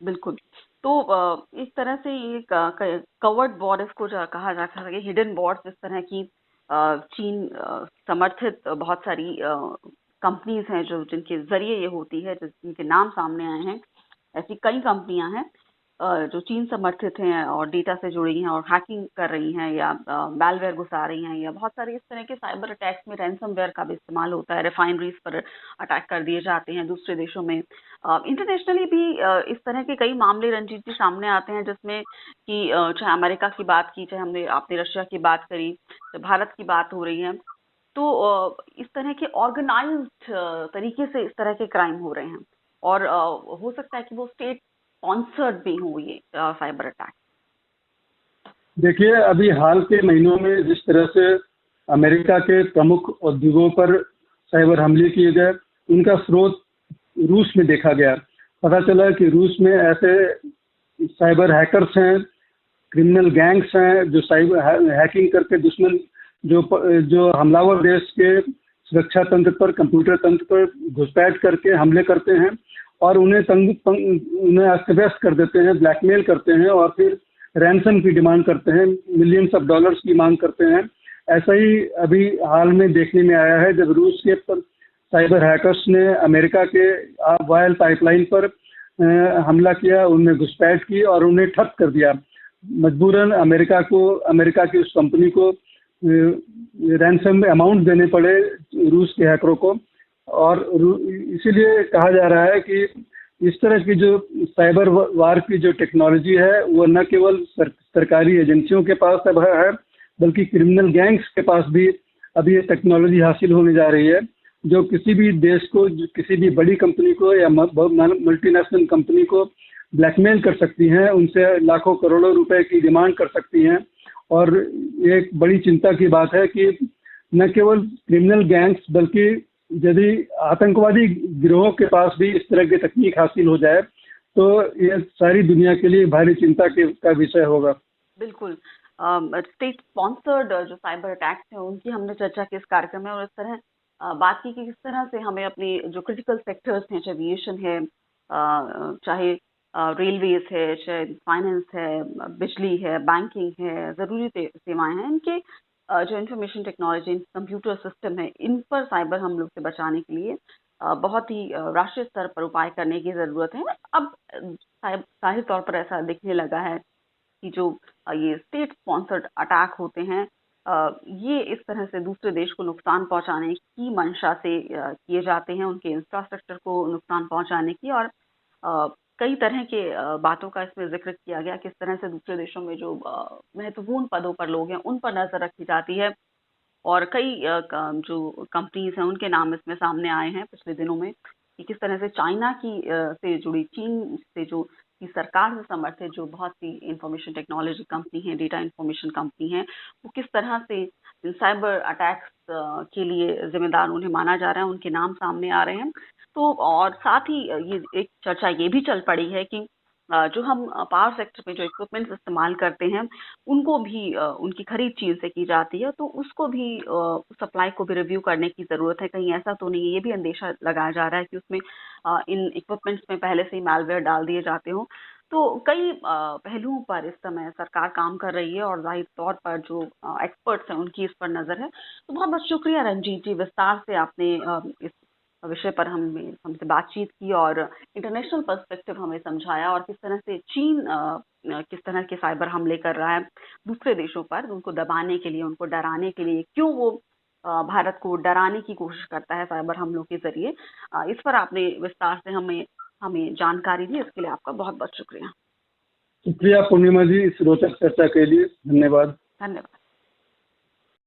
बिल्कुल। तो इस तरह से ये कवर्ड वॉर इसको कहा जा सकता है, हिडन वॉर्स, इस तरह की चीन समर्थित बहुत सारी कंपनीज हैं जो जिनके जरिए ये होती है, जिनके नाम सामने आए हैं। ऐसी कई कंपनियां हैं जो चीन समर्थित हैं और डेटा से जुड़ी हैं और हैकिंग कर रही हैं या मैलवेयर घुसा रही हैं, या बहुत सारे इस तरह के साइबर अटैक्स में रैंसमवेयर का भी इस्तेमाल होता है। रिफाइनरीज पर अटैक कर दिए जाते हैं दूसरे देशों में। इंटरनेशनली भी इस तरह के कई मामले रंजीत जी सामने आते हैं, जिसमें कि चाहे अमेरिका की बात की, चाहे आपने रशिया की बात करी, चाहे भारत की बात हो रही है, तो इस तरह के ऑर्गेनाइज्ड तरीके से इस तरह के क्राइम हो रहे हैं। और हो सकता है कि वो स्टेट स्पॉन्सर्ड भी हो ये साइबर अटैक। देखिए, अभी हाल के महीनों में जिस तरह से अमेरिका के प्रमुख उद्योगों पर साइबर हमले किए गए, उनका स्रोत रूस में देखा गया। पता चला कि रूस में ऐसे साइबर हैकर्स हैं, क्रिमिनल गैंग्स हैं जो साइबर हैकिंग करके दुश्मन जो हमलावर देश के सुरक्षा तंत्र पर, कंप्यूटर तंत्र पर घुसपैठ करके हमले करते हैं और उन्हें अस्त व्यस्त कर देते हैं, ब्लैकमेल करते हैं और फिर रैंसम की डिमांड करते हैं, मिलियंस ऑफ डॉलर्स की मांग करते हैं। ऐसा ही अभी हाल में देखने में आया है जब रूस के साइबर हैकर्स ने अमेरिका के ऑयल पाइपलाइन पर हमला किया, उनमें घुसपैठ की और उन्हें ठप कर दिया। मजबूरन अमेरिका की उस कंपनी को रैंसम अमाउंट देने पड़े रूस के हैकरों को। और इसीलिए कहा जा रहा है कि इस तरह की जो साइबर वार की जो टेक्नोलॉजी है वो न केवल सरकारी एजेंसियों के पास अब है, बल्कि क्रिमिनल गैंग्स के पास भी अभी ये टेक्नोलॉजी हासिल होने जा रही है, जो किसी भी देश को, किसी भी बड़ी कंपनी को या मल्टीनेशनल कंपनी को ब्लैकमेल कर सकती हैं, उनसे लाखों करोड़ों रुपए की डिमांड कर सकती हैं। और एक बड़ी चिंता की बात है कि न केवल क्रिमिनल गैंग्स बल्कि यदि आतंकवादी गिरोहों के पास भी इस तरह की तकनीक हासिल हो जाए तो ये सारी दुनिया के लिए भारी चिंता का विषय होगा। बिल्कुल। स्टेट स्पॉन्सर्ड जो साइबर अटैक्स हैं उनकी हमने चर्चा की इस कार्यक्रम में, और इस तरह बात की कि किस तरह से हमें अपनी जो क्रिटिकल सेक्टर्स हैं, चाहे एविएशन है, चाहे रेलवेज है, चाहे फाइनेंस है, बिजली है, बैंकिंग है, ज़रूरी सेवाएं हैं, इनके जो इंफॉर्मेशन टेक्नोलॉजी, कंप्यूटर सिस्टम है, इन पर साइबर हमलों से बचाने के लिए बहुत ही राष्ट्रीय स्तर पर उपाय करने की ज़रूरत है। अब जाहिर तौर पर ऐसा दिखने लगा है कि जो ये स्टेट स्पॉन्सर्ड अटैक होते हैं, ये इस तरह से दूसरे देश को नुकसान पहुंचाने की मंशा से किए जाते हैं, उनके इंफ्रास्ट्रक्चर को नुकसान पहुंचाने की। और कई तरह के बातों का इसमें जिक्र किया गया, किस तरह से दूसरे देशों में जो महत्वपूर्ण पदों पर लोग हैं उन पर नजर रखी जाती है। और कई जो कंपनीज हैं उनके नाम इसमें सामने आए हैं पिछले दिनों में, कि किस तरह से चाइना की से जुड़ी, चीन से जो की सरकार से समर्थित जो बहुत सी इंफॉर्मेशन टेक्नोलॉजी कंपनी है, डेटा इंफॉर्मेशन कंपनी है, वो किस तरह से इन साइबर अटैक्स के लिए जिम्मेदार उन्हें माना जा रहा है, उनके नाम सामने आ रहे हैं। तो और साथ ही ये एक चर्चा ये भी चल पड़ी है कि जो हम पावर सेक्टर में जो इक्विपमेंट्स इस्तेमाल करते हैं उनको भी उनकी खरीद चीन से की जाती है, तो उसको भी सप्लाई को भी रिव्यू करने की ज़रूरत है। कहीं ऐसा तो नहीं है, ये भी अंदेशा लगाया जा रहा है कि उसमें इन इक्विपमेंट्स में पहले से ही मैलवेयर डाल दिए जाते हो। तो कई पहलुओं पर इस समय सरकार काम कर रही है और जाहिर तौर पर जो एक्सपर्ट्स हैं उनकी इस पर नज़र है। तो बहुत बहुत शुक्रिया रंजीत जी, विस्तार से आपने इस विषय पर हमसे बातचीत की और इंटरनेशनल पर्सपेक्टिव हमें समझाया, और किस तरह से चीन किस तरह के साइबर हमले कर रहा है दूसरे देशों पर, उनको दबाने के लिए, उनको डराने के लिए, क्यों वो भारत को डराने की कोशिश करता है साइबर हमलों के जरिए। इस पर आपने विस्तार से हमें जानकारी दी, इसके लिए आपका बहुत बहुत शुक्रिया। शुक्रिया पूर्णिमा जी, इस रोचक चर्चा के लिए धन्यवाद। धन्यवाद।